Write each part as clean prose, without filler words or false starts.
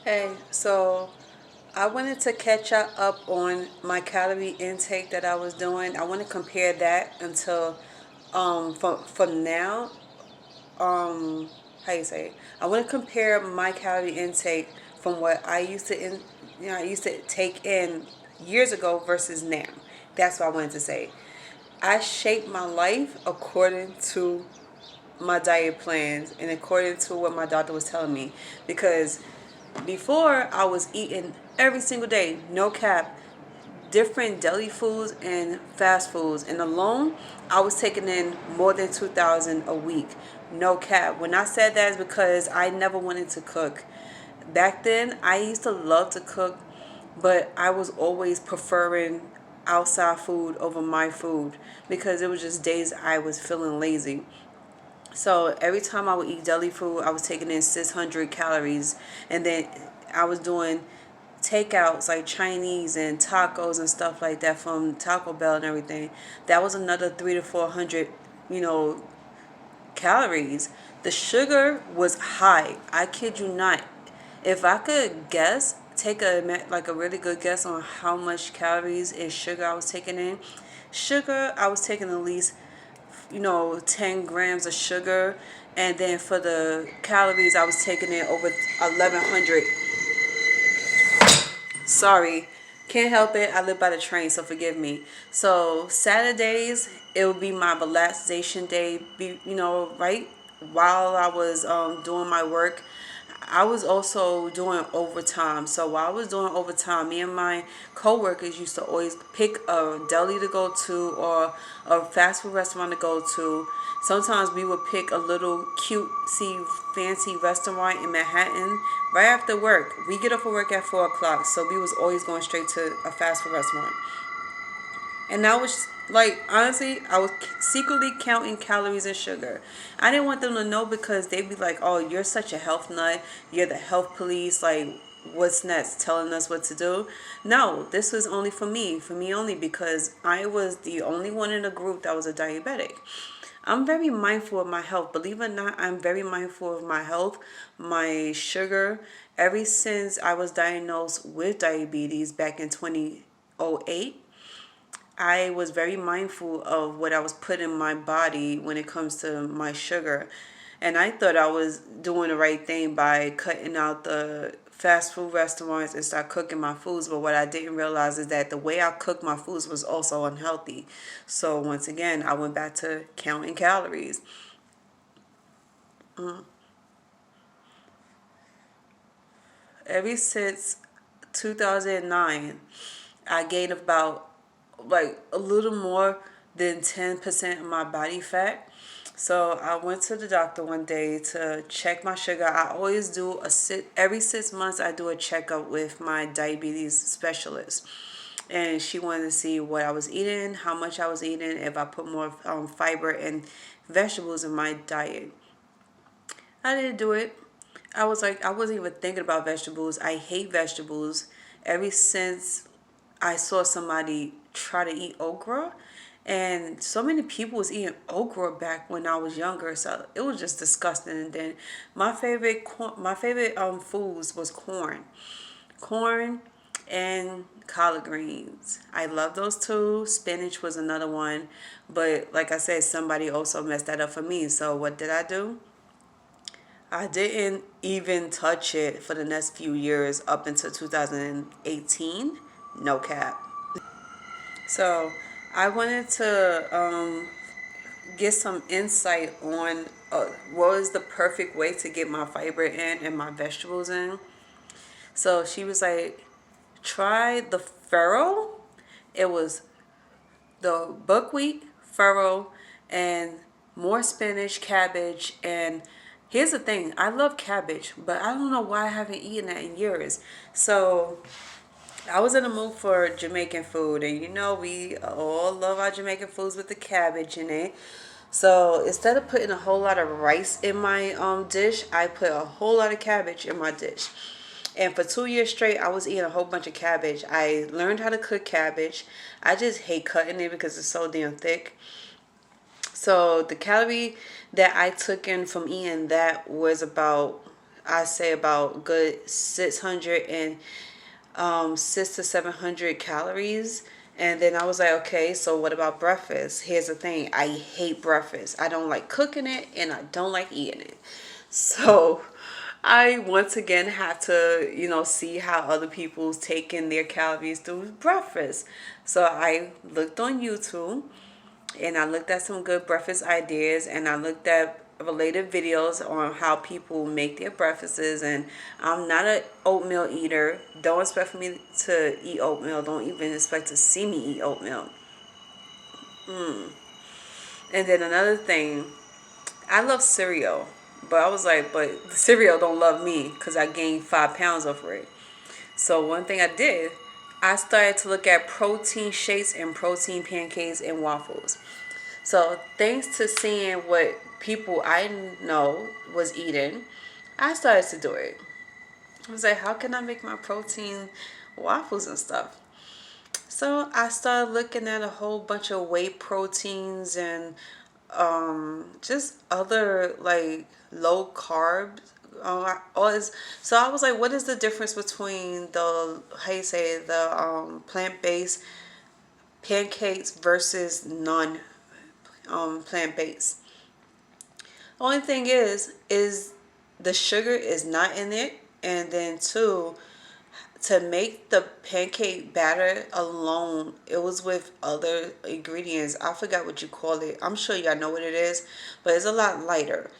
Hey, so I wanted to catch up on my calorie intake that I was doing. I want to compare that until for now, how you say it? I want to compare my calorie intake from what I used to I used to take in years ago versus now. That's what I wanted to say. I shape my life according to my diet plans and according to what my doctor was telling me, because before I was eating every single day, no cap, different deli foods and fast foods, and alone I was taking in more than 2,000 a week, no cap. When I said that is because I never wanted to cook. Back then I used to love to cook, but I was always preferring outside food over my food because it was just days I was feeling lazy. So every time I would eat deli food, I was taking in 600 calories. And then I was doing takeouts like Chinese and tacos and stuff like that from Taco Bell and everything. That was another 300 to 400, you know, calories. The sugar was high. I kid you not. If I could guess, take a really good guess on how much calories and sugar I was taking in. Sugar, I was taking at least 10 grams of sugar, and then for the calories I was taking in over 1100. Sorry, can't help it, I live by the train, so forgive me. So Saturdays, it would be my relaxation day, right while I was doing my work. I was also doing overtime. So while I was doing overtime, me and my coworkers used to always pick a deli to go to or a fast food restaurant to go to. Sometimes we would pick a little cutesy fancy restaurant in Manhattan right after work. We get off of work at 4 o'clock, so we was always going straight to a fast food restaurant. And I was like, honestly, I was secretly counting calories and sugar. I didn't want them to know because they'd be like, oh, you're such a health nut. You're the health police. Like, what's next? Telling us what to do? No, this was only for me only, because I was the only one in the group that was a diabetic. I'm very mindful of my health. Believe it or not, I'm very mindful of my health, my sugar. Ever since I was diagnosed with diabetes back in 2008, I was very mindful of what I was putting in my body when it comes to my sugar. And I thought I was doing the right thing by cutting out the fast food restaurants and start cooking my foods. But what I didn't realize is that the way I cooked my foods was also unhealthy. So once again, I went back to counting calories. Ever since 2009, I gained about like a little more than 10% of my body fat. So I went to the doctor one day to check my sugar. I always do every 6 months I do a checkup with my diabetes specialist. And she wanted to see what I was eating, how much I was eating, if I put more fiber and vegetables in my diet. I didn't do it. I was like, I wasn't even thinking about vegetables. I hate vegetables. Ever since I saw somebody try to eat okra, and so many people was eating okra back when I was younger, so it was just disgusting. And then my favorite foods was corn and collard greens. I love those two. Spinach was another one, but like I said, somebody also messed that up for me. So what did I do? I didn't even touch it for the next few years up until 2018. No cap. So I wanted to get some insight on what is the perfect way to get my fiber in and my vegetables in. So she was like, try the farro. It was the buckwheat, farro, and more spinach, cabbage, and here's the thing. I love cabbage, but I don't know why I haven't eaten that in years. So I was in the mood for Jamaican food, and we all love our Jamaican foods with the cabbage in it. So instead of putting a whole lot of rice in my dish, I put a whole lot of cabbage in my dish. And for 2 years straight, I was eating a whole bunch of cabbage. I learned how to cook cabbage. I just hate cutting it because it's so damn thick. So the calorie that I took in from eating that was about I say about good 600 to 700 calories. And then I was like, okay, so what about breakfast? Here's the thing, I hate breakfast. I don't like cooking it and I don't like eating it. So I once again have to, see how other people's taking their calories through breakfast. So I looked on YouTube and I looked at some good breakfast ideas, and I looked at related videos on how people make their breakfasts. And I'm not an oatmeal eater. Don't expect for me to eat oatmeal. Don't even expect to see me eat oatmeal. And then another thing, I love cereal, but I was like, but the cereal don't love me because I gained 5 pounds over it. So one thing I did, I started to look at protein shakes and protein pancakes and waffles. So thanks to seeing what people I know was eating, I started to do it. I was like, how can I make my protein waffles and stuff? So I started looking at a whole bunch of whey proteins and just other like low carbs. So I was like, what is the difference between the, how you say, the plant-based pancakes versus non plant-based? Only thing is the sugar is not in it, and then two, to make the pancake batter alone, it was with other ingredients. I forgot what you call it. I'm sure y'all know what it is, but it's a lot lighter.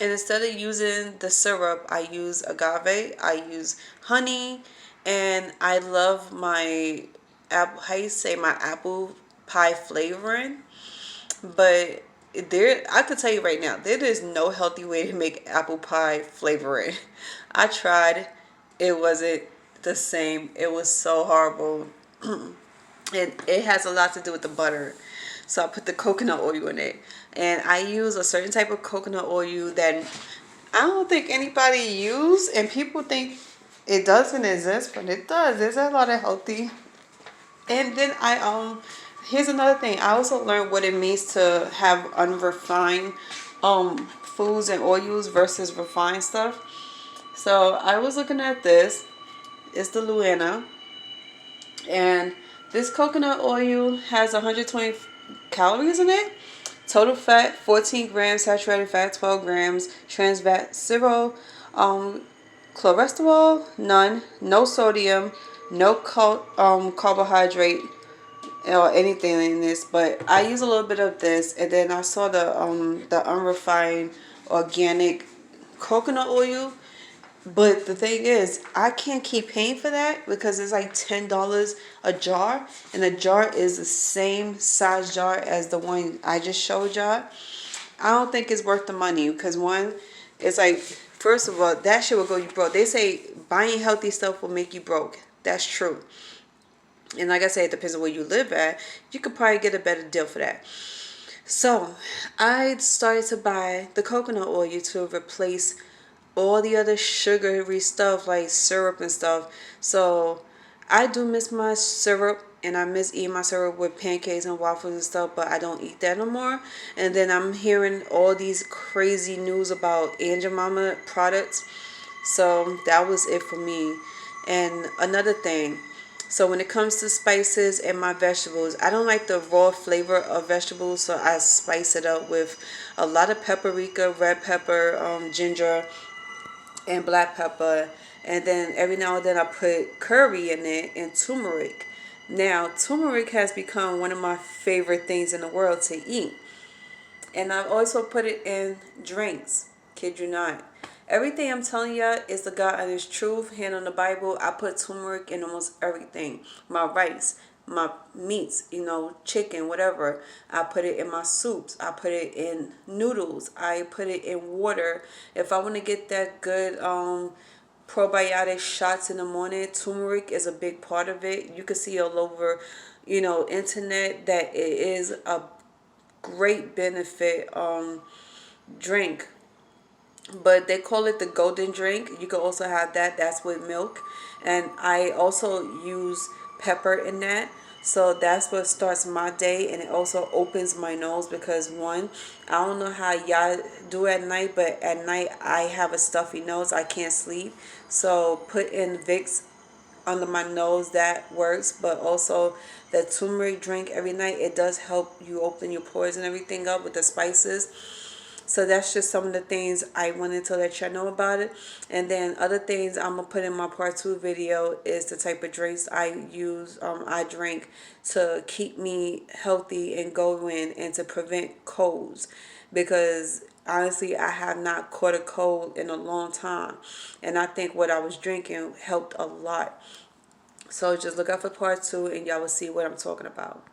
And instead of using the syrup, I use agave, I use honey, and I love my apple, how you say, my apple pie flavoring. But I could tell you right now, there is no healthy way to make apple pie flavoring. I tried, it wasn't the same. It was so horrible. And it has a lot to do with the butter. So I put the coconut oil in it. And I use a certain type of coconut oil that I don't think anybody use, and people think it doesn't exist, but it does. There's a lot of healthy. And then here's another thing. I also learned what it means to have unrefined foods and oils versus refined stuff. So I was looking at this. It's the Luana. And this coconut oil has 120 calories in it. Total fat 14 grams, saturated fat 12 grams, trans fat 0, cholesterol none, no sodium, no carbohydrate or anything in this. But I use a little bit of this, and then I saw the unrefined organic coconut oil. But the thing is, I can't keep paying for that because it's like $10 a jar. And the jar is the same size jar as the one I just showed y'all. I don't think it's worth the money because one, it's like, first of all, that shit will go you broke. They say buying healthy stuff will make you broke. That's true. And like I said, it depends on where you live at. You could probably get a better deal for that. So I started to buy the coconut oil to replace all the other sugary stuff like syrup and stuff. So I do miss my syrup, and I miss eating my syrup with pancakes and waffles and stuff, but I don't eat that no more. And then I'm hearing all these crazy news about Aunt Mama products. So that was it for me. And another thing, so when it comes to spices and my vegetables, I don't like the raw flavor of vegetables, so I spice it up with a lot of paprika, red pepper, ginger, and black pepper. And then every now and then I put curry in it and turmeric. Now, turmeric has become one of my favorite things in the world to eat. And I've also put it in drinks. Kid you not. Everything I'm telling y'all is the God and His truth. Hand on the Bible. I put turmeric in almost everything. My rice, my meats, chicken, whatever. I put it in my soups. I put it in noodles. I put it in water. If I want to get that good probiotic shots in the morning, turmeric is a big part of it. You can see all over, internet that it is a great benefit drink. But they call it the golden drink. You can also have that. That's with milk. And I also use pepper in that. So that's what starts my day, and it also opens my nose because one, I don't know how y'all do at night, but at night I have a stuffy nose. I can't sleep. So put in Vicks under my nose, that works. But also the turmeric drink every night, it does help you open your pores and everything up with the spices. So that's just some of the things I wanted to let y'all know about it. And then other things I'm gonna put in my part 2 video is the type of drinks I use, I drink to keep me healthy and going and to prevent colds, because honestly I have not caught a cold in a long time, and I think what I was drinking helped a lot. So just look out for part 2 and y'all will see what I'm talking about.